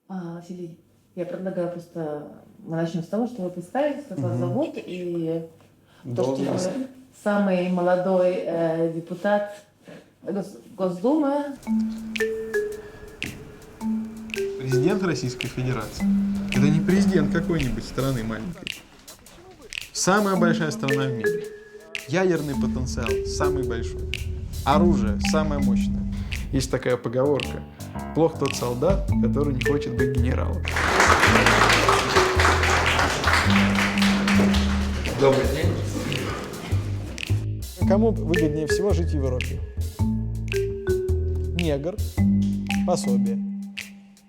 Василий, я предлагаю просто мы начнем с того, что вы представитесь, как вас зовут, и то, что вы самый молодой депутат Госдумы. Президент Российской Федерации – это не президент какой-нибудь страны маленькой. Самая большая страна в мире. Ядерный потенциал самый большой. Оружие самое мощное. Есть такая поговорка: плох тот солдат, который не хочет быть генералом. Добрый день. Кому выгоднее всего жить в Европе? Негр – пособие.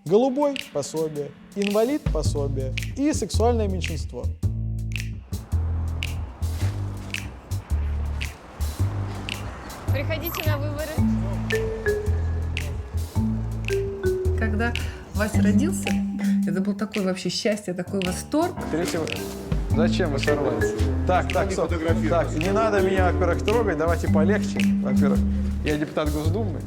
Голубой – пособие. Инвалид – пособие. И сексуальное меньшинство. Приходите на выборы. Когда Вася родился, это был такое вообще счастье, такой восторг. Третьего. Зачем вы сорвались? Так, стоп. Так, не надо меня, во-первых, трогать, давайте полегче. Во-первых, я депутат Госдумы.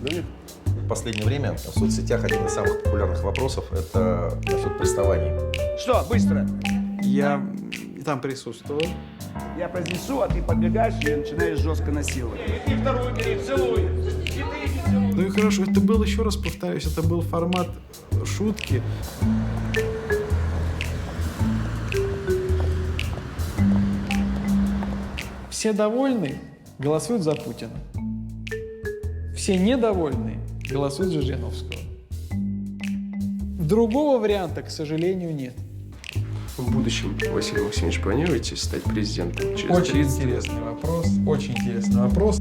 В последнее время в соцсетях один из самых популярных вопросов – это насчет приставаний. Что, быстро? Я там присутствовал. Я произнесу, а ты подбегаешь и начинаешь жестко насиловать. И вторую бери, целуй. Ну и хорошо, это был, еще раз повторюсь, это был формат шутки. Все довольны – голосуют за Путина. Все недовольны – голосуют за Жириновского. Другого варианта, к сожалению, нет. В будущем, Василий Максимович, планируете стать президентом? Очень интересный вопрос, очень интересный вопрос.